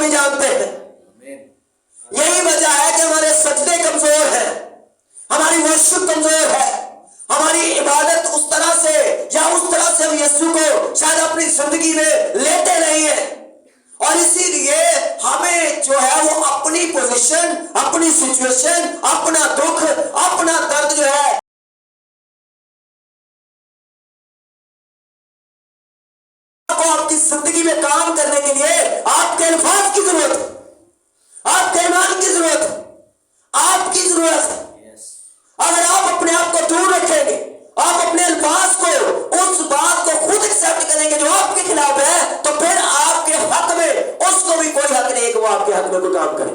नहीं जानते हैं। यही वजह है कि हमारे सजदे कमजोर है, हमारी वर्शिप कमजोर है, हमारी इबादत उस तरह से या उस तरह से हम यीशु को शायद अपनी जिंदगी में लेते नहीं है। और इसीलिए हमें जो है वो अपनी पोजीशन, अपनी सिचुएशन, अपना दुख, अपना दर्द जो है आपकी जिंदगी में काम करने के लिए आपके अल्फाज की जरूरत है, आपके ईमान की जरूरत है, आपकी जरूरत है। अगर आप अपने आप को दूर रखेंगे, आप अपने अल्फाज को, उस बात को खुद एक्सेप्ट करेंगे जो आपके खिलाफ है, तो फिर आपके हक में उसको भी कोई हक नहीं कि वो आपके हक में कोई काम करे।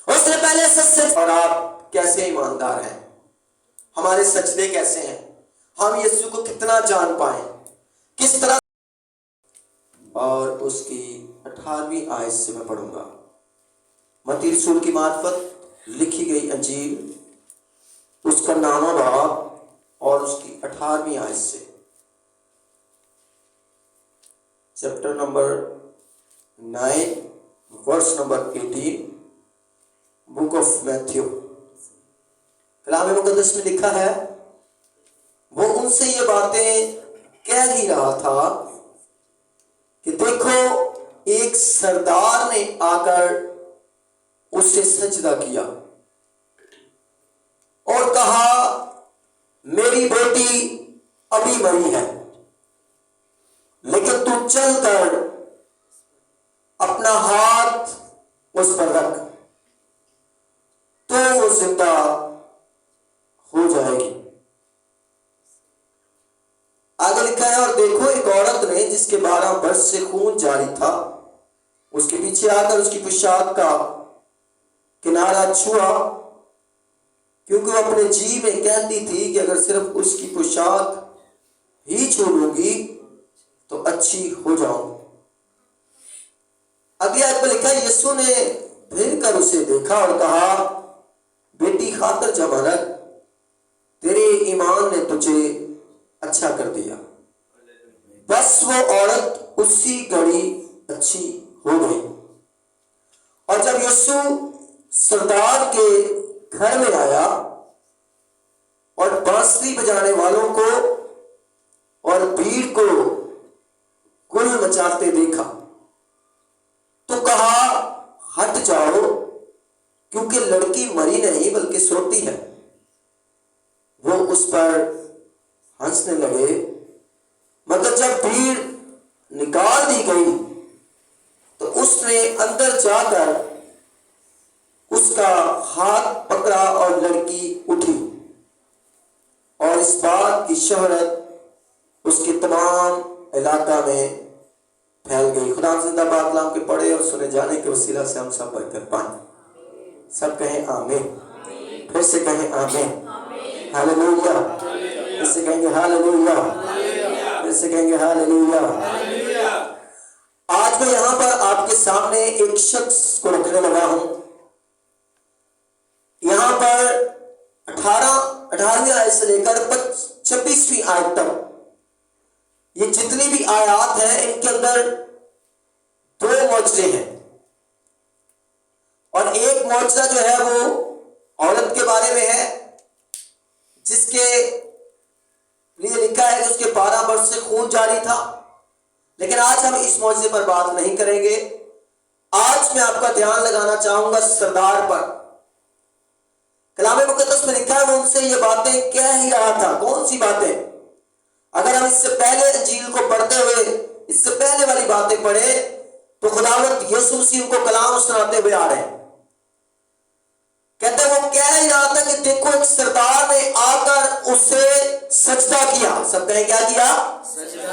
उसने पहले सच। और आप कैसे ईमानदार हैं, हमारे सजदे कैसे हैं, हम यीशु को कितना जान पाए, किस तरह। और उसकी 18वीं आयत से मैं पढ़ूंगा। मत्ती रसूल की मार्फत लिखी गई अंजील, उसका नामा बाब, और उसकी 18वीं आयत से, chapter number 9 verse number 18, book of Matthew. कलाम मुकद्दस में लिखा है, वो उनसे ये बातें कह ही रहा था कि देखो एक सरदार ने आकर उसे सजदा किया और कहा, मेरी बेटी अभी मरी है, लेकिन तू चलकर अपना हाथ उस पर रख तो वो जिंदा हो जाएगी। आगे लिखा है, और देखो एक औरत ने जिसके 12 वर्ष से खून जारी था, उसके पीछे आकर उसकी पोशाक का किनारा छुआ, क्योंकि वो अपने जी में कहती थी कि अगर सिर्फ उसकी पोशाक ही छू लूंगी तो अच्छी हो जाऊंगी। अगली आयत में लिखा है, यीशु ने फिर कर उसे देखा और कहा, बेटी खातर जमा रख, तेरे ईमान ने तुझे अच्छा कर दिया। बस वो औरत उसी घड़ी अच्छी हो गई। और जब यीशु सरदार के घर में आया और बांसुरी बजाने वालों को और भीड़ को गुल मचाते देखा तो कहा, हट जाओ, क्योंकि लड़की मरी नहीं बल्कि सोती है। वो उस पर हंसने लगे, मगर जब भीड़ निकाल दी गई तो उसने अंदर जाकर उसका हाथ पकड़ा और लड़की उठी, और इस बात की शोहरत उसके तमाम इलाका में फैल गई। खुदा जिंदाबाद नाम के पढ़े और सुने जाने के वसीला से हम सब बरकत पाएं। सब कहें आमीन। फिर से कहें आमीन। हालेलुया। फिर से कहेंगे हालेलुया। फिर से कहेंगे हालेलुया। आज मैं यहाँ पर आपके सामने एक शख्स को रखने लगा हूं। यहाँ पर 18वीं आयत से लेकर 26वीं आयत तक ये जितनी भी आयत हैं, इनके अंदर 2 मौजज़े हैं। और एक मौजज़ा जो है वो औरत के बारे में है, जिसके लिए लिखा है कि उसके 12 वर्ष से खून जारी था। लेकिन आज हम इस मौजज़े पर बात नहीं करेंगे। आज मैं आपका ध्यान लगाना चाहूंगा सरदार पर। कलाम मुकद्दस में लिखा है, वो उनसे ये बातें कह ही रहा था। कौन सी बातें? अगर हम इससे पहले इंजील को पढ़ते हुए इससे पहले वाली बातें पढ़े तो खुदावंद यीशु मसीह को कलाम सुनाते हुए आ रहे हैं। कहते वो कह ही रहा था कि देखो एक सरदार ने आकर उसे सजदा किया। सब कहें क्या किया?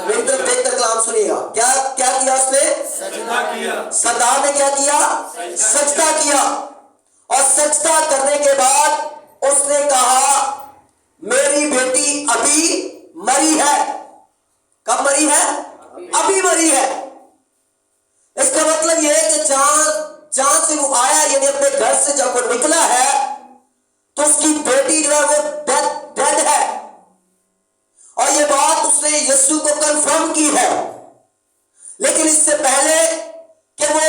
मेरी तरफ देखकर कलाम सुनिएगा। क्या क्या किया उसने? सजदा किया। सरदार ने क्या किया? सजदा किया। और सजदा करने के बाद उसने कहा, मेरी बेटी अभी मरी है। कब मरी है? अभी मरी है। इसका मतलब यह है कि जहां से वो आया, यानी अपने घर से जब वो निकला है, तो उसकी बेटी जो है वो डेड है। और ये बात उसने यीशु को कंफर्म की है। लेकिन इससे पहले कि वो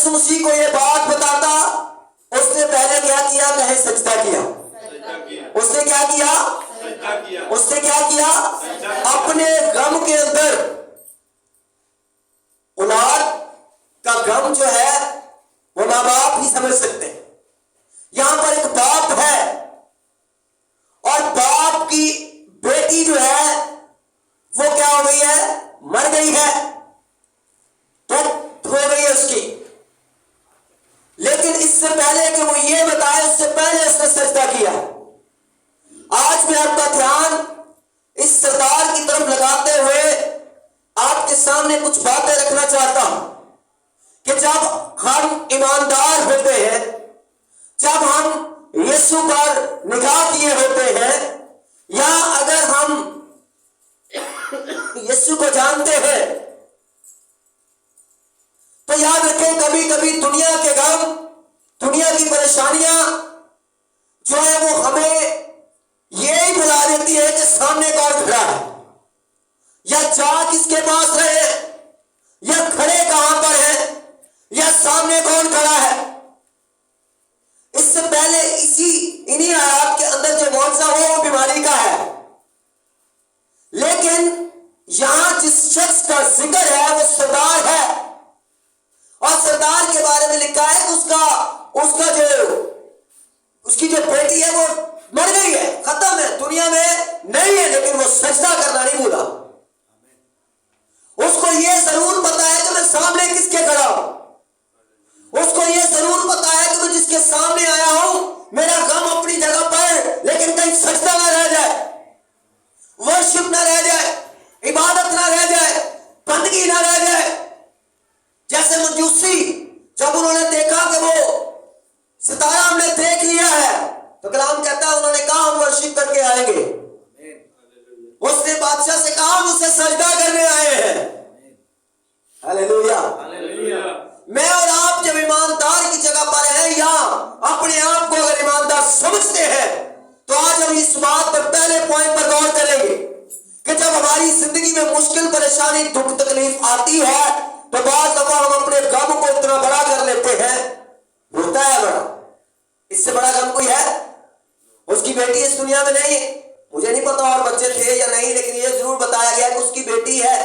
यीशु मसीह को ये बात बताता, उसने पहले क्या किया? कहे सजदा किया। उसने क्या किया? उसने क्या किया? अपने गम के अंदर, औलाद का गम जो है वो माँ बाप ही समझ सकते हैं। यहां पर एक बाप है और बाप की बेटी जो है वो क्या हो गई है? मर गई है, डेथ हो गई है उसकी। लेकिन इससे पहले कि वो ये बताए, उससे पहले उसने सजदा किया। आज मैं आपका ध्यान इस सरदार की तरफ लगाते हुए आपके सामने कुछ बातें रखना चाहता हूं कि जब हम ईमानदार होते हैं, जब हम यीशु पर निगाह किए होते हैं, या अगर हम यीशु को जानते हैं, तो याद रखें कभी कभी दुनिया के गम, दुनिया की परेशानियां जो है वो हमें यही बुला देती है कि सामने कौन खड़ा है, या जा किसके पास रहे, या खड़े कहां पर है, या सामने कौन खड़ा है। इससे पहले इन्हीं आयात के अंदर जो मौजूदा हो वो बीमारी का है, लेकिन यहां जिस शख्स का जिक्र है वो सरदार है, और सरदार के बारे में लिखा है कि उसकी जो बेटी है वो मर गई है, खत्म है, दुनिया में नहीं है, लेकिन वो सजदा करना नहीं भूला। उसको ये जरूर पता है कि मैं सामने किसके खड़ा हूं, उसको ये जरूर पता है कि मैं जिसके सामने आया हूं मेरा गम अपनी जगह पर, लेकिन कहीं सजदा ना रह जाए, वर्शिप ना रह जाए, इबादत ना रह जाए, बंदगी ना रह जाए। जैसे मजूसी, जब उन्होंने देखा कि वो सितारा हमने देख लिया है, तो कलाम कहता है उन्होंने कहा हम वर्शिप करके आएंगे। उसने बादशाह से कहा हम उसे सजदा करने आए हैं। हालेलुया। मैं और आप जब ईमानदार की जगह पर हैं, या अपने आप को अगर ईमानदार समझते हैं, तो आज हम इस बात पर पहले पॉइंट पर गौर करेंगे कि जब हमारी जिंदगी में मुश्किल, परेशानी, दुख, तकलीफ आती है, तो बाद दफा हम अपने गम को इतना बड़ा कर लेते हैं, होता है बड़ा, इससे बड़ा गम कोई है? उसकी बेटी इस दुनिया में नहीं है, मुझे नहीं पता और बच्चे थे या नहीं, लेकिन ये जरूर बताया गया कि उसकी बेटी है,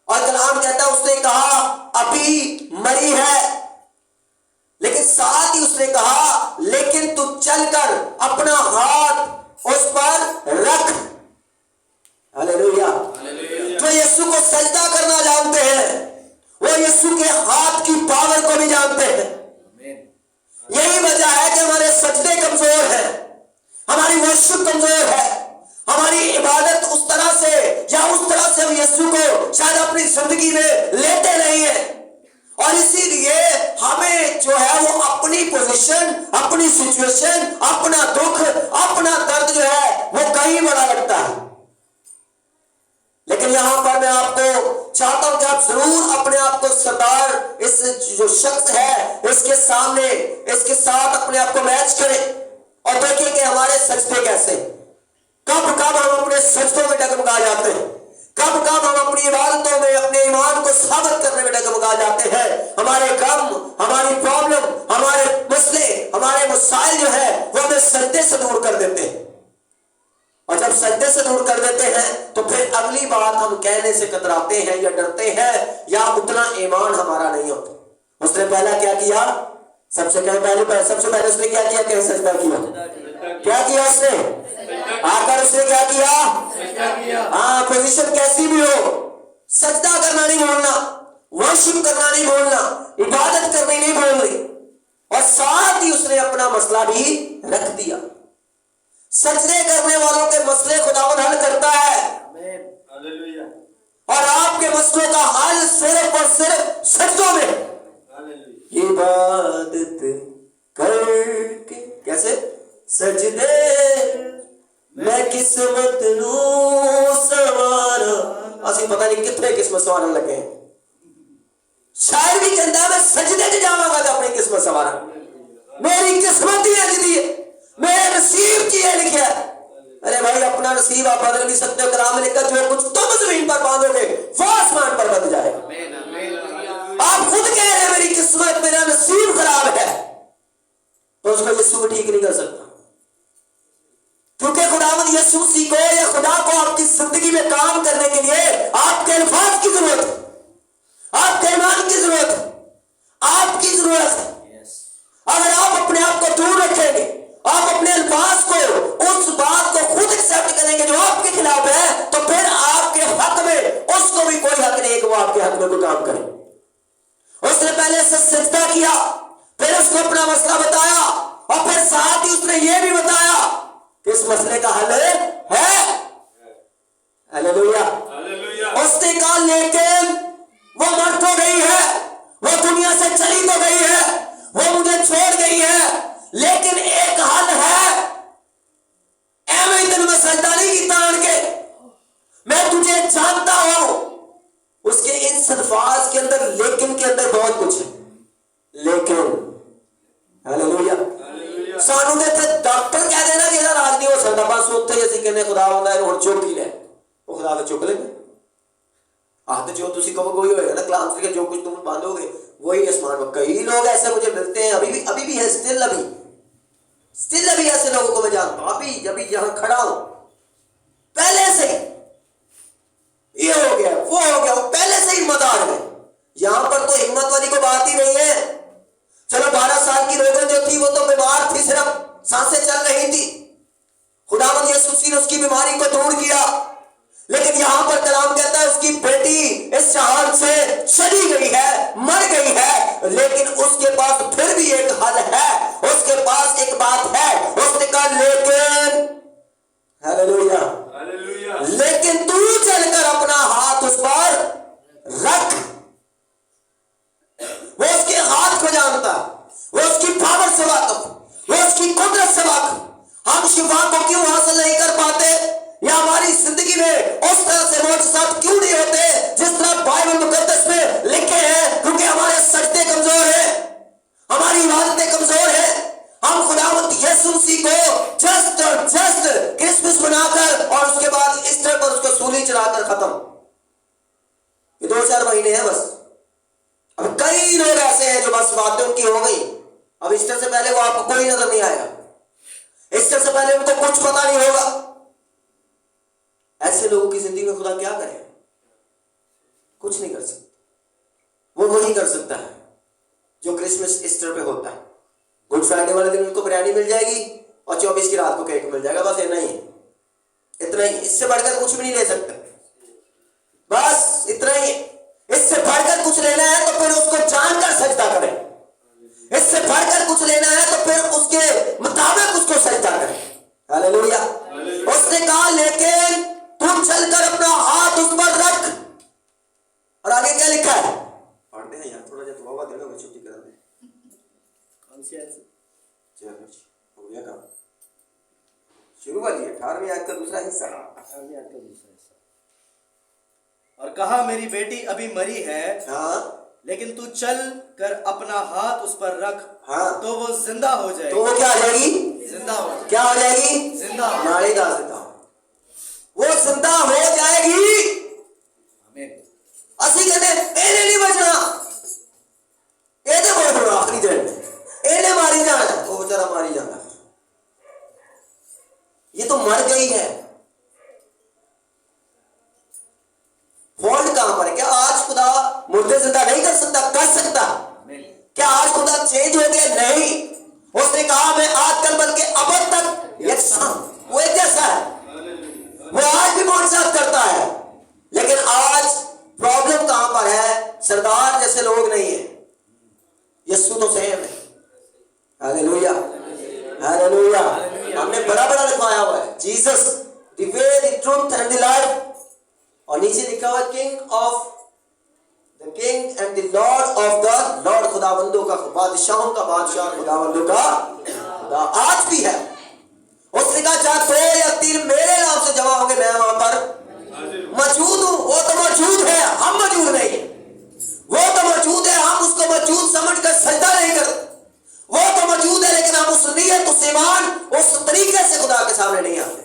और कलाम कहता है उसने कहा अभी मरी है, लेकिन साथ ही उसने कहा लेकिन तू चलकर अपना हाथ उस पर रख। हालेलुया। जो यीशु को सजदा करना जानते हैं, वो यीशु के हाथ की पावर को भी जानते हैं। यही वजह है कि हमारे सजदे कमजोर है, हमारी वर्शिप कमजोर है, हमारी इबादत उस तरह से हम यीशु को शायद अपनी जिंदगी में लेते नहीं है, और इसीलिए हमें जो है वो अपनी पोजीशन, अपनी सिचुएशन, अपना दुख, अपना दर्द जो है वो कहीं बड़ा लगता है। लेकिन यहां पर मैं आपको चाहता हूं कि आप जरूर अपने आप को सरदार, इस जो शख्स है इसके सामने, इसके साथ अपने आप को मैच करें और देखें कि हमारे सजदे कैसे, कब कब हम अपने सजदों में डगमगा जाते हैं, कब कब हम अपनी इबादतों में अपने ईमान को साबित करने में डगमगा जाते हैं। हमारे गम, हमारी प्रॉब्लम, हमारे मसले, हमारे मसाइल जो है वो हमें सजदे से दूर कर देते हैं, और जब सजदे से दूर कर देते हैं तो फिर अगली बात हम कहने से कतराते हैं या डरते हैं, या उतना ईमान हमारा नहीं होता। उसने पहला क्या किया? सबसे पहले उसने क्या किया? कैसे सजदा किया? क्या किया उसने? आकर उसने क्या किया? हाँ, पोजीशन कैसी भी हो, सजदा करना नहीं भूलना, वर्शिप करना नहीं भूलना, इबादत करनी नहीं भूलनी, और साथ ही उसने अपना मसला भी रख दिया। सजदे करने वालों के मसले खुदावंद हल करता है, और आपके मसलों का हल सिर्फ और सिर्फ सजदों में इबादत करके। कैसे? सजदे मैं किस्मत नू सवारा, असि पता नहीं कितने किस्मत सवारन लगे हैं। शायर भी कहता है मैं सजदे च जावांगा तो अपनी किस्मत सवारा, मेरी किस्मत ही अज दी है, मेरे नसीब की है लिखा। अरे भाई, अपना नसीब आप बदल भी सकते हो। कलाम में लिखा जो कुछ तुम जमीन पर बांधोगे वो आसमान पर बन जाएगा। आप खुद कह रहे हैं मेरी किस्मत, मेरा पहले से सजदा किया, फिर उसको अपना मसला बताया और फिर साथ ही उसने ये भी बताया कि इस मसले का हल है। हालेलुया। उसने कहा लेकिन वो मर तो गई है, वो दुनिया से चली तो गई है, वो मुझे छोड़ गई है, लेकिन एक हल है। ऐਵੇਂ ही तेन मैं सजदा नहीं किया आन के, मैं तुझे जानता हूं। उसके इन अल्फाज के अंदर लेकिन के अंदर बहुत कुछ है। लेकिन हालेलुया। सानू दे ते डॉक्टर कह देना कि इधर राज नहीं हो सकता, बस उत्थे ही ਅਸੀਂ ਕਹਿੰਦੇ खुदा ਹੁੰਦਾ है ਹੁਣ चुक ही ले, वो खुदा तो चुक लेंगे। आते जो तुसी कहोगे वही होएगा ना, क्लास के जो कुछ तुम बांधोगे वही आसमान में। कई लोग ऐसे मुझे मिलते हैं, अभी भी है, स्टिल अभी ऐसे लोगों को मैं जानता हूं, अभी यहां खड़ा हूं, पहले से ये हो गया वो हो गया, वो पहले से हिम्मत आ गए। यहां पर तो हिम्मत वाली कोई बात ही नहीं है। चलो 12 साल की रोगन जो थी वो तो बीमार थी, सिर्फ सांसें चल रही थी, खुदावंद यीशु मसीह ने उसकी बीमारी को दूर किया। लेकिन यहां पर कलाम कहता है उसकी बेटी इस जहान से चली गई है, मर गई है, लेकिन उसके पास फिर भी एक हल है, उसके पास एक बात है। उसने कहा लेकिन, हालेलुया, लेकिन तू चलकर अपना हाथ उस पर रख। वो उसके हाथ को जानता, वो उसकी पावर से वाकिफ, वो उसकी कुदरत से वाकिफ। हम शिफा को क्यों हासिल नहीं कर पाते, या हमारी जिंदगी में उस तरह से मौजूद क्यों नहीं होते जिस तरह बाइबल मुकद्दस में लिखे हैं? क्योंकि हमारे सजदे कमजोर है, हमारी इबादतें कमजोर है। हम खुदावंद यीशु मसीह को जस्ट क्रिसमस मनाकर और उसके बाद ईस्टर पर उसको सूली चढ़ाकर खत्म, ये 2-4 महीने हैं बस। अब कई लोग ऐसे हैं जो बस बातें उनकी हो गई, अब ईस्टर से पहले वो आपको कोई नजर नहीं आएगा, ईस्टर से पहले उनको कुछ पता नहीं होगा। ऐसे लोगों की जिंदगी में खुदा क्या करे? कुछ नहीं कर सकता। वो वही कर सकता है जो क्रिसमस ईस्टर पे होता है। गुड फ्राइडे वाले दिन उनको बिरयानी मिल जाएगी और 24 की रात को केक मिल जाएगा, बस इतना ही, इतना ही, इससे बढ़कर कुछ भी नहीं ले सकते, बस इतना ही। इससे बढ़कर कुछ लेना है तो फिर उसको जानकर सजदा करें, इससे बढ़कर कुछ लेना है तो फिर उसके मुताबिक उसको सजदा करें। हालेलुया। उसने कहा लेकिन तुम चलकर अपना हाथ उस पर रख, और आगे क्या लिखा है पढ़ते हैं यार, थोड़ा सा दुआ देना, मैं छुट्टी करा दे। कौन सी आयत? हो गया काम, शुरू वाली 18वीं आयत का दूसरा हिस्सा। 18वीं आयत का दूसरा हिस्सा। और कहा मेरी बेटी अभी मरी है, हाँ, लेकिन तू चल कर अपना हाथ उस पर रख, हाँ, तो वो जिंदा हो जाएगी। तो वो क्या हो जाएगी? जिंदा हो जाएगी। क्या हो जाएगी? जिंदा हो जाएगी। वो जिंदा हो जाएगी। आमीन। असि कहते एने नहीं बचना, एने बोल आखिरी दिन एने मारी जाना, वो बेचारा मारी जाना, ये तो मर गई है। फॉल्ट कहां पर है? क्या आज खुदा मुर्दे जिंदा नहीं कर सकता? कर सकता। क्या आज खुदा चेंज हो गया? नहीं। उसने कहा मैं आज कल बल्कि अब तक यकसां, वो एक जैसा है, वो आज भी मौजूद करता है। लेकिन आज प्रॉब्लम कहां पर है? सरदार जैसे लोग नहीं है, यीशु तो सेम है। हालेलुया, हालेलुया। हमने बड़ा बड़ा लिखवाया हुआ है Jesus the way the truth and the life, और नीचे लिखा हुआ king of the king and the lord of the lord, खुदाबंदों का बादशाहों का बादशाह, खुदाबंदों का खुदा आज भी है। उसने कहा जहां 2 या 3 मेरे नाम से जमा होंगे मैं वहां पर मौजूद हूं। वो तो मौजूद है, हम मौजूद नहीं है। वो तो मौजूद है, हम उसको मौजूद समझकर सजदा नहीं करते। वो तो मौजूद है, लेकिन हम उस नियत, उस ईमान, उस तरीके से खुदा के सामने नहीं आते।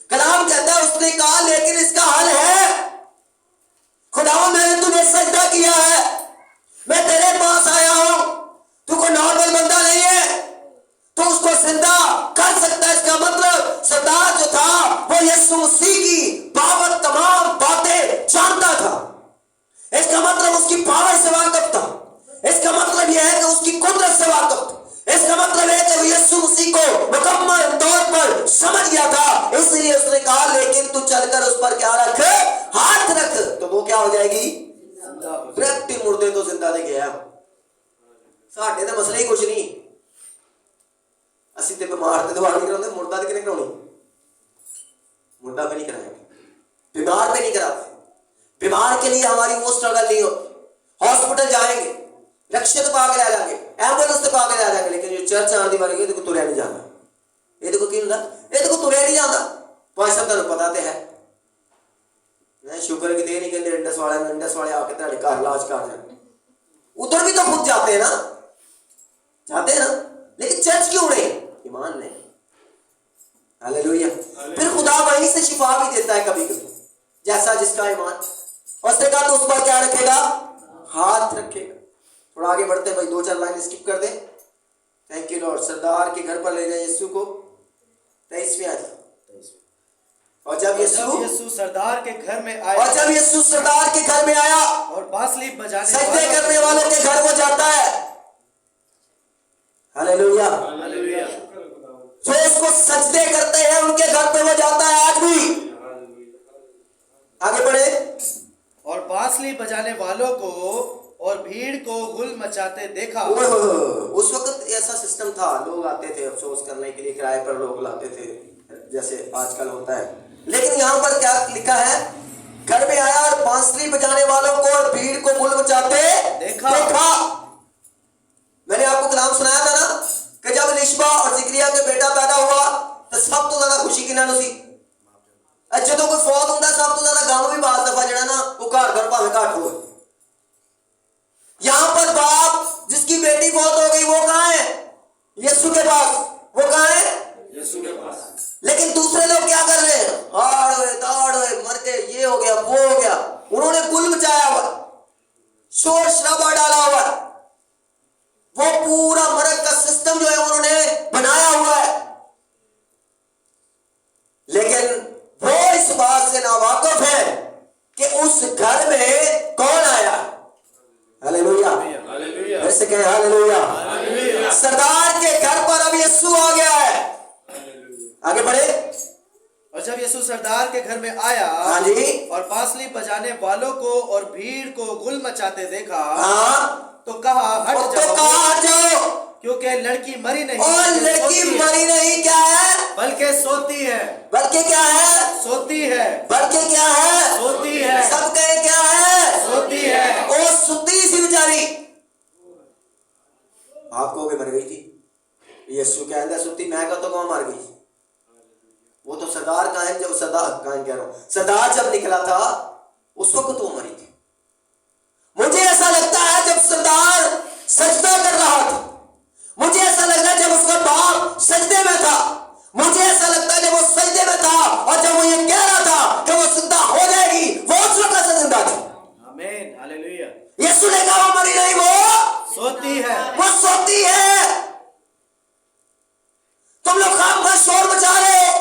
कलाम कहता है उसने कहा लेकिन इसका हल है। खुदा मैंने तुझे सजदा किया है, मैं तेरे पास आया हूं, तू कोई नॉर्मल बंदा नहीं है, तो उसको जिंदा कर सकता है। इसका मतलब सरदार जो था वो यीशु मसीह की पावर तमाम बातें जानता था। इसका मतलब उसकी पावर से वाकिफ था। इसका मतलब यह है कि उसकी कुदरत से वाकिफ था। इसका मतलब है कि वो यीशु मसीह को मुकम्मल तौर पर समझ गया था। इसलिए उसने कहा लेकिन तू चलकर उस पर क्या रख? हाथ रख, तो वो क्या हो जाएगी? व्यक्ति मुर्दे तो जिंदा दे गया। ਸਾਡੇ ਦਾ ਮਸਲਾ ਹੀ ਕੁਛ ਨਹੀਂ, ਅਸੀਂ ਤੇ ਬਿਮਾਰ ਤੇ दवा नहीं कराते, मुर्दा तो किने करानी, मुर्दा पे नहीं कराएंगे, बीमार पे नहीं कराते। बीमार के लिए हमारी वो स्ट्रगल नहीं होती, हॉस्पिटल जाएंगे रक्षित पा के ला जाएंगे, एम्बुलेंस पा के ला जाएंगे, लेकिन जो चर्च आने वाली है तो तुरया नहीं जाना, ये देखो की होंगे, ये देखो तुरया नहीं जाता। भाई साहब तुहानू पता तो है, मैं शुक्र कि नहीं कहते इंडस वाले आके तेरे घर इलाज कर दें, उधर भी तो खुद जाते हैं ना, जाते हैं ना, लेकिन चर्च क्यों नहीं, ईमान नहीं। हालेलुया। फिर खुदा वहीं से शिफा भी देता है कभी कभी, जैसा जिसका ईमान, और उसने कहा तो उस पर क्या रखेगा, हाथ रखेगा। थोड़ा आगे बढ़ते भाई, 2-4 लाइन स्किप कर दे। Thank you lord. सरदार के घर पर ले जाए यीशु को, 23वीं आयत। और जब यीशु सरदार के घर में आया, और जब यीशु सरदार के घर में आया और बांसुरी बजाने सजदे करने वालों के घर वो जाता है। हालेलुया। हालेलुया। जो उसको सजदे करते हैं उनके घर पे वो जाता है आज भी। आगे बढ़े। और बांसुरी बजाने वालों को और भीड़ को गुल मचाते देखा। उस वक्त ऐसा सिस्टम था, लोग आते थे अफसोस करने के लिए, किराए पर लोग लाते थे जैसे आजकल होता है, लेकिन यहाँ पर क्या लिखा है, घर में आया और बांसुरी बजाने वालों को और भीड़ को गुल मचाते देखा। मैंने आपको कलाम सुनाया था ना कि जब लिशबा और जिक्रिया के बेटा पैदा हुआ तो सब तो ज्यादा खुशी की ना सी, जो कोई फौत होता सब तो ज्यादा गम भी बाज दफा जड़ा ना वो घर घर भावे घट हो। यहां पर बाप जिसकी बेटी फौत हो गई वो कहां है, यीशु के पास। वो कहां है, यीशु के पास। लेकिन दूसरे लोग क्या कर रहे हैं, हाड़ हुए दाड़ हुए मर के, ये हो गया वो हो गया। उन्होंने गुल मचाया हुआ, शोर शराबा डाला हुआ, वो पूरा मरक का सिस्टम जो है उन्होंने बनाया हुआ है, लेकिन वो इस बात से नावाकिफ है कि उस घर में कौन आया। हालेलुया। हालेलुया। ऐसे कहें हालेलुया। सरदार के घर पर अब यीशु आ गया है। आगे बढ़े। और जब यीशु सरदार के घर में आया, हाँ जी, और बांसुरी बजाने वालों को और भीड़ को गुल मचाते देखा, हाँ, तो कहा हट तो जाओ, कहा हट जाओ, क्योंकि लड़की मरी नहीं, और लड़की मरी नहीं, क्या है, बल्कि सोती है। बल्कि क्या है, सोती है। बल्कि क्या है, सोती है। सब कहे क्या है, सोती है। ओ सुती सी बेचारी, आपको भी मर गई थी। यीशु कहता सुती, मैं कहता तो मर गई। वो तो सरदार का है, जब सरदार कह रहा हूं, सरदार जब निकला था उस वक्त वो मरी थी। मुझे ऐसा लगता है जब सरदार सजदा कर रहा था, मुझे ऐसा लग रहा है जब उसका बाप सजदे में था, मुझे ऐसा लगता है जब वो सजदे में था और जब वो ये कह रहा था कि वो जिंदा हो जाएगी, वो उस वक्त से जिंदा थी। आमीन। हालेलुया। यीशु ने कहा वो मरी नहीं, वो सोती है। वो सोती है। तुम लोग काम का शोर मचा रहे हो,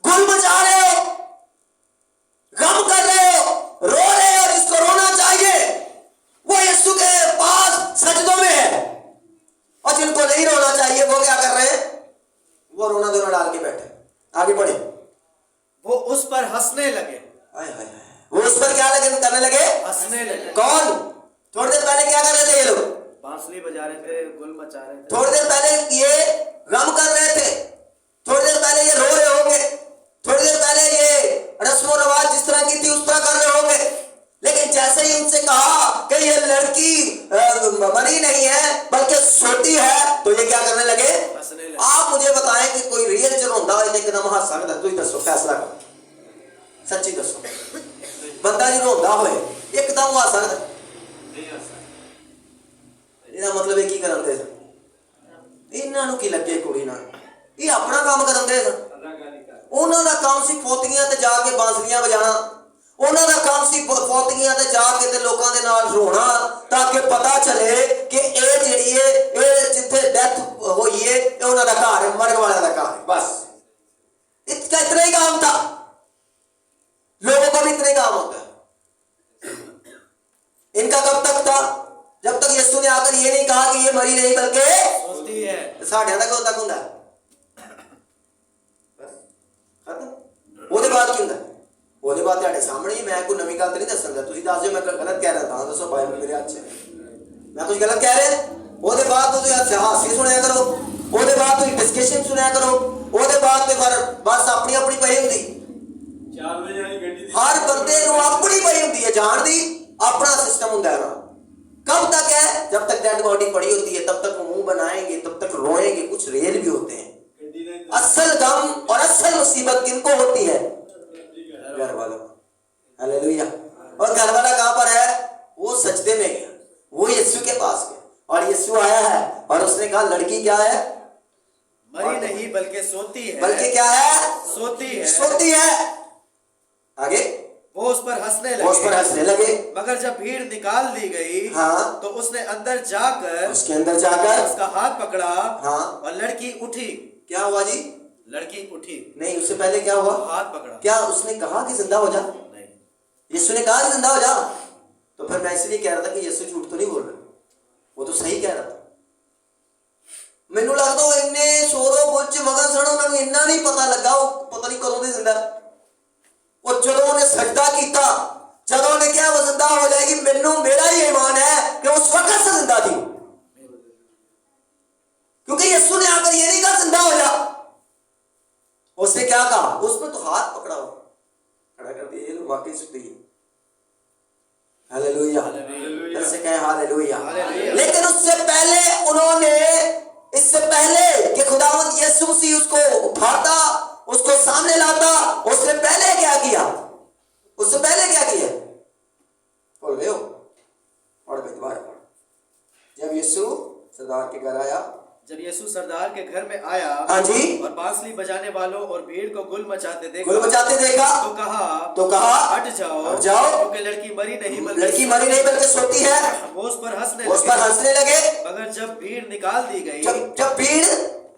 गुल मचा रहे हो, गम कर रहे हो, रो रहे हो, जिसको रोना चाहिए वो यीशु के पास सजदों में है, और जिनको नहीं रोना चाहिए वो क्या कर रहे हैं, वो रोना धोना डाल के बैठे। आगे बढ़े। वो उस पर हंसने लगे। हाय हाय हाय। वो उस पर क्या लगे, करने लगे, हंसने लगे। कौन, थोड़ी देर पहले क्या कर रहे थे ये लोग, बांसुरी बजा रहे थे, गुल मचा रहे थे। थोड़ी देर पहले ये गम कर रहे थे, थोड़ी देर पहले ये रो रहे होंगे, थोड़ी देर पहले ये रस्म और रवाज जिस तरह की थी उस तरह कर रहे होंगे, लेकिन जैसे ही उनसे कहा कि ये लड़की मरी नहीं है बल्कि सोती है, तो ये क्या करने लगे, हंसने लगे। आप मुझे बताएं कि कोई रियल च रोंदा होए एकदम हंस सकदा, तुम दसो, फैसला करो, सच्ची दसो, बंदा जो रोंदा होए एकदम हंस सकदा, ਇਹਦਾ मतलब ਇਹ ਕੀ ਕਰਨ ਦੇ ਸਨ, ਇਹਨਾਂ ਨੂੰ ਕੀ ਲੱਗੇ ਕੁੜੀ ਨਾਲ, ਇਹ ਆਪਣਾ ਕੰਮ ਕਰਨ ਦੇ ਸਨ। ਉਹਨਾਂ ਦਾ ਕੰਮ ਸੀ ਫੌਤੀਆਂ ਤੇ ਜਾ ਕੇ ਬਾਂਸਰੀਆਂ ਵਜਾਣਾ, ਉਹਨਾਂ ਦਾ ਕੰਮ ਸੀ ਫੌਤੀਆਂ ਤੇ ਜਾ ਕੇ ਤੇ ਲੋਕਾਂ ਦੇ ਨਾਲ ਰੋਣਾ, ਤਾਂ ਕਿ ਪਤਾ ਚੱਲੇ ਕਿ ਇਹ ਜਿਹੜੀ ਹੈ ਇਹ ਜਿੱਥੇ ਡੈਥ ਹੋਈ ਹੈ ਇਹ ਉਹਨਾਂ ਦਾ ਘਰ ਹੈ, ਮਰਗ ਵਾਲਿਆਂ ਦਾ ਘਰ है। बस इसका इतना ही काम था, लोगों का भी इतना ही काम होता है। इनका कब तक था, जब तक यीशु ने आकर ये नहीं कहा कि ये मरी नहीं बल्कि सोती है। साढ़े तक होता खुंदा खत्म। ਉਹਦੇ ਬਾਅਦ ਕੀ ਹੁੰਦਾ, ਉਹਦੇ ਬਾਅਦ ਤੁਹਾਡੇ ਸਾਹਮਣੇ ਹੀ, ਮੈਂ ਕੋਈ ਨਵੀਂ ਗੱਲ ਤੇ ਨਹੀਂ ਦੱਸਣ ਦਾ, ਤੁਸੀਂ ਦੱਸ ਦਿਓ ਮੈਂ ਗਲਤ ਕਹਿ ਰਿਹਾ ਤਾਂ ਦੱਸੋ, ਬਾਈਬਲ ਮੇਰੇ ਹੱਥ 'ਚ, ਮੈਂ ਕੁਝ ਗਲਤ ਕਹਿ ਰਿਹਾ, ਉਹਦੇ ਬਾਅਦ ਤੁਸੀਂ ਹਾਸੇ ਸੁਣਿਆ ਕਰੋ, ਉਹਦੇ ਬਾਅਦ ਤੁਸੀਂ ਡਿਸਕਸ਼ਨ ਸੁਣਿਆ ਕਰੋ, ਉਹਦੇ ਬਾਅਦ ਤੇ ਫਿਰ ਬਸ ਆਪਣੀ ਆਪਣੀ ਪਈ ਹੁੰਦੀ। 4 ਵਜੇ ਵਾਲੀ ਗੱਡੀ ਦੀ ਹਰ ਬੰਦੇ ਨੂੰ ਆਪਣੀ ਪਈ ਹੁੰਦੀ है, ਜਾਣ ਦੀ अपना सिस्टम होता है ना। कब तक है? जब तक डेड बॉडी पड़ी होती है तब तक मुंह बनाएंगे, तब तक रोएंगे, कुछ रेल भी होते हैं। ਗੱਡੀ ਦੇ असल गम और असल मुसीबत किनको होती है? घर वालों को। हालेलुया। और घर वाला कहाँ पर है? वो सजदे में गया, वो यीशु के पास गया और यीशु आया है और उसने कहा लड़की क्या है? मरी नहीं बल्कि सोती है। बल्कि क्या है? सोती है। सोती है। आगे वो उस पर हंसने वो उस पर लगे। हंसने लगे। मगर जब भीड़ निकाल दी गई हाँ। तो उसने अंदर जाकर उसके अंदर जाकर उसका हाथ पकड़ा हाँ। और लड़की उठी। क्या हुआ जी? लड़की उठी। नहीं, उससे पहले क्या हुआ? हाथ पकड़ा। क्या उसने कहा कि जिंदा हो जा? नहीं। यीशु ने कहा कि जिंदा हो जा। तो फिर मैं इसलिए कह रहा था कि यीशु झूठ तो नहीं बोल रहा, वो तो सही कह रहा था। मैनू लगता वो इन्ने शोरों गुल च मगन सन, उन्होंने इन्ना नहीं पता लगा वो पता नहीं कदों दी जिंदा। वो जदों ने सजदा कीता, जदों ने कहा वो जिंदा हो जाएगी, मैनू मेरा ही ईमान है कि उस वक्त से जिंदा थी, क्योंकि यीशु ने आकर ये नहीं कहा जिंदा हो जा। उसने क्या कहा? उसने तो हाथ पकड़ा हो खड़ा कर दिया, ये लोग वाकई सुनते ही। हालेलुया। ऐसे कहे हालेलुया। लेकिन उससे पहले उन्होंने, इससे पहले कि खुदावंद यीशु मसीह उसको उठाता, उसको सामने लाता, उसने पहले क्या किया? उससे पहले क्या किया? बोल रहे हो? और दोबारा पढ़। जब यीशु सरदार के घर आया, जब यीशु सरदार के घर में आया हाँ जी, और बांसुरी बजाने वालों और भीड़ को गुल मचाते देखा, गुल मचाते देखा तो कहा हट जाओ, क्योंकि लड़की मरी नहीं लड़की मरी नहीं बल्कि सोती है। वो उस पर हंसने लगे। मगर जब भीड़ निकाल दी गई, जब भीड़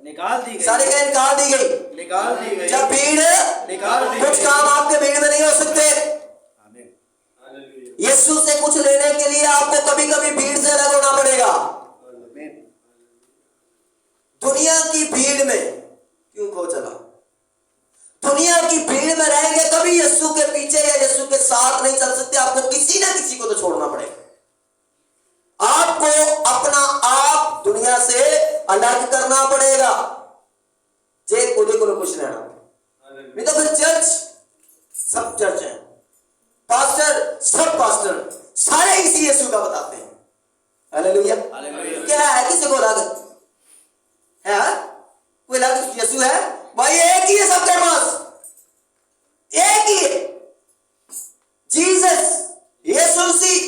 निकाल दी गई, सारे कहे निकाल दी गई, निकाल दी गई, जब भीड़ निकाल दी कुछ गई। काम आपके भीड़ में नहीं हो सकते। आमीन। यीशु से कुछ लेने के लिए आपको कभी कभी भीड़ से अलग होना पड़ेगा। आमीन। दुनिया की भीड़ में क्यों खो चला? दुनिया की भीड़ में रहेंगे कभी यीशु के पीछे या यीशु के साथ नहीं चल सकते। आपको किसी ना किसी को तो छोड़ना पड़ेगा। आपको अपना आप दुनिया से अलग करना पड़ेगा जे खुदे को कुछ लेना। नहीं तो फिर चर्च सब चर्च है, पास्टर सब पास्टर, सारे इसी यीशु का बताते हैं। हालेलुया। क्या है? किसी को अलग है? कोई अलग यीशु है? भाई एक ही है सबके पास, एक ही है जीसस, यीशु मसीह,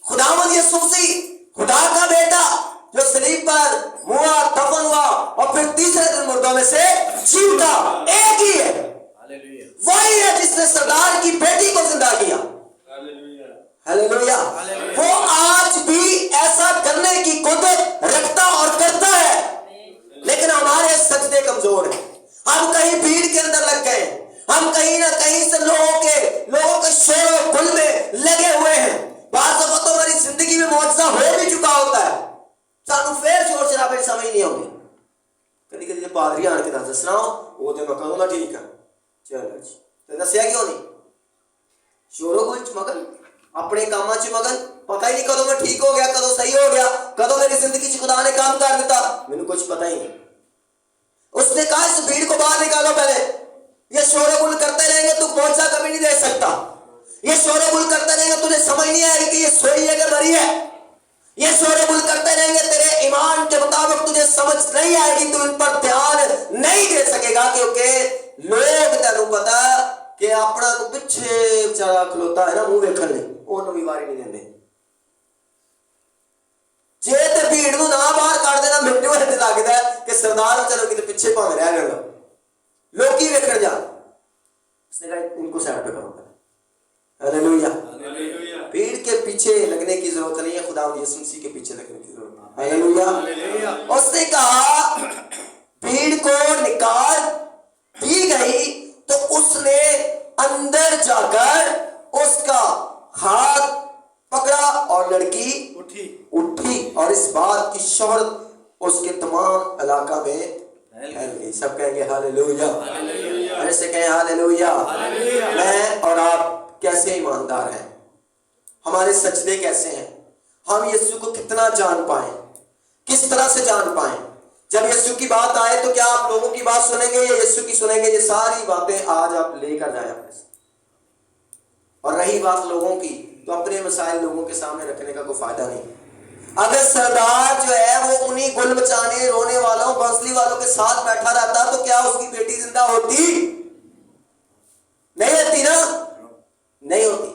खुदावंद यीशु मसीह, खुदा का बेटा जो सलीब पर मुआ, दफन हुआ और फिर तीसरे दिन मुर्दों में से जी उठा। एक ही है, वही है जिसने सरदार की बेटी को जिंदा किया। हालेलुया। वो आज भी ऐसा करने की कुदरत रखता और करता है, लेकिन हमारे सजदे कमजोर हैं। हम कहीं भीड़ के अंदर लग गए, हम कहीं ना कहीं से लोगों के शोर गुल में लगे हुए हैं। बात तो हमारी जिंदगी में मौजूदा हो भी चुका होता है, सानू फिर शोर शराबे समझ नहीं आती। कभी कभी पादरी आन के दसना वो तो मैं कहूँगा ठीक है, चलो जी, तो दसिया क्यों नहीं? शोरों गुल च मगन, अपने कामां च मगन, पता ही नहीं कदों मैं ठीक हो गया, कदों सही हो गया, कदों मेरी जिंदगी च खुदा ने काम कर दिता, मैंने कुछ पता ही नहीं। उसने कहा इस भीड़ को बाहर निकालो पहले। ये शोरगुल करते रहेंगे तू पहुंचा कभी नहीं दे सकता। ये शोरगुल करते रहेंगे तुझे समझ नहीं आएगी कि ये सोई है कि मरी है। ये शोरगुल करते रहेंगे तेरे ईमान के मुताबिक तुझे समझ नहीं आएगी, तू इन पर ध्यान नहीं दे सकेगा, क्योंकि लोग तेनू पता कि अपना को पिछे बेचारा खलोता है ना मुंह वेखण लई, ओनू भी वारी नहीं देंदे। जे ते भीड़ नूं ना बाहर कढ देना, मैनू इंज लगदा है कि सरदार चलो किते पिछे भावें रह गए, लोग ही वेखण जा। उसने कहा इनको साइड पे करो। हालेलुया। भीड़ के पीछे लगने की जरूरत नहीं है, खुदा यीशु मसीह के पीछे लगने की जरूरत है। हालेलुया। उसने कहा भीड़ को निकाल दी गई तो उसने अंदर जाकर उसका हाथ पकड़ा और लड़की उठी और इस बात की शोहरत उसके तमाम इलाका में फैल गई। सब कहेंगे हालेलुया। ऐसे कहें हालेलुया। मैं और आप कैसे ईमानदार हैं, हमारे सजदे कैसे हैं, हम यीशु को कितना जान पाए, किस तरह से जान पाए? जब यीशु की बात आए तो क्या आप लोगों की बात सुनेंगे या यीशु की सुनेंगे? ये सारी बातें आज आप लेकर जाए अपने से। और रही बात लोगों की, तो अपने मसाइल लोगों के सामने रखने का कोई फायदा नहीं। अगर सरदार जो है वो उन्हीं गुल मचाने, रोने वालों, बंसली वालों के साथ बैठा रहता तो क्या उसकी बेटी जिंदा होती? नहीं होती ना, नहीं होती।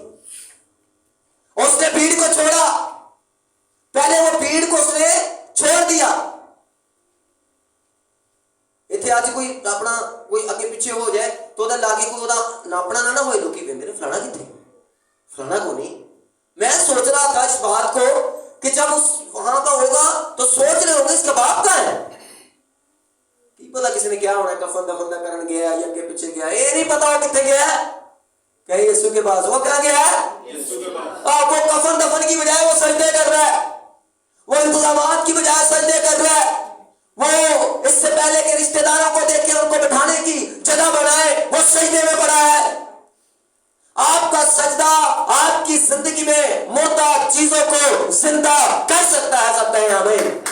उसने भीड़ को छोड़ा, पहले वो भीड़ को उसने छोड़ दिया। इतने आज कोई अपना कोई अगे पीछे हो जाए तो लागे कोई नापना ना होए, लोग कहते फलाना कितने, फलाना को नहीं। मैं सोच रहा था इस बात को कि जब उस वहां का होगा तो सोच रहे होंगे इसका बाप कहां है। की पता किसने क्या होना, कफन दफन करन गया या अगे पीछे गया, ये नहीं पता वो कितने गया है। कहीं यीशु के पास वो क्या गया है? यीशु के पास। वो कफन दफन की बजाय वो सजदे कर रहा है, वो इंतजामात की बजाय सजदे कर रहा है। वो इससे पहले के रिश्तेदारों को देख के उनको बैठाने की जगह बनाए, वो सजदे में पड़ा है। आपका सजदा आपकी जिंदगी में मोहताज चीजों को जिंदा कर सकता है। सकते हैं हमें।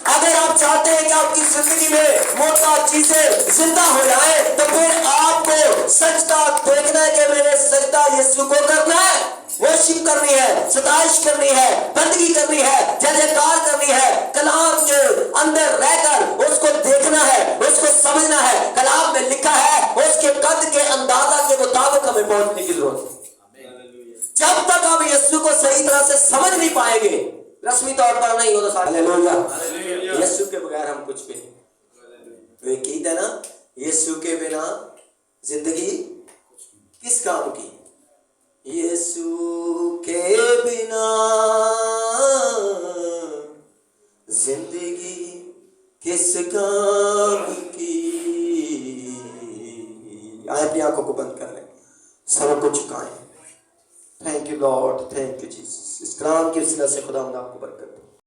अगर आप चाहते हैं कि आपकी जिंदगी में मोहताज चीजें जिंदा हो जाए तो फिर आपको सजदा देखना है कि मैंने सजदा यीशु को करना है, वर्शिप करनी है, सताइश करनी है, बंदगी करनी है, जय जयकार करनी है। कलाम के अंदर रहकर उसको देखना है, उसको समझना है। कलाम में लिखा है उसके कद के अंदाजा के मुताबिक हमें पहुंचने की जरूरत है। जब तक हम यीशु को सही तरह से समझ नहीं पाएंगे, रस्मी तौर पर नहीं होता। हालेलुया। यीशु के बगैर हम कुछ भी नहीं। वे कहते हैं ना, यीशु के बिना जिंदगी किस काम की? यीशु के बिना जिंदगी किस काम की? आए अपनी आंखों को बंद कर लें, सरों को झुकाएं। Thank you lord, thank you Jesus. इस कलाम की वसीला से खुदा आपको बरकत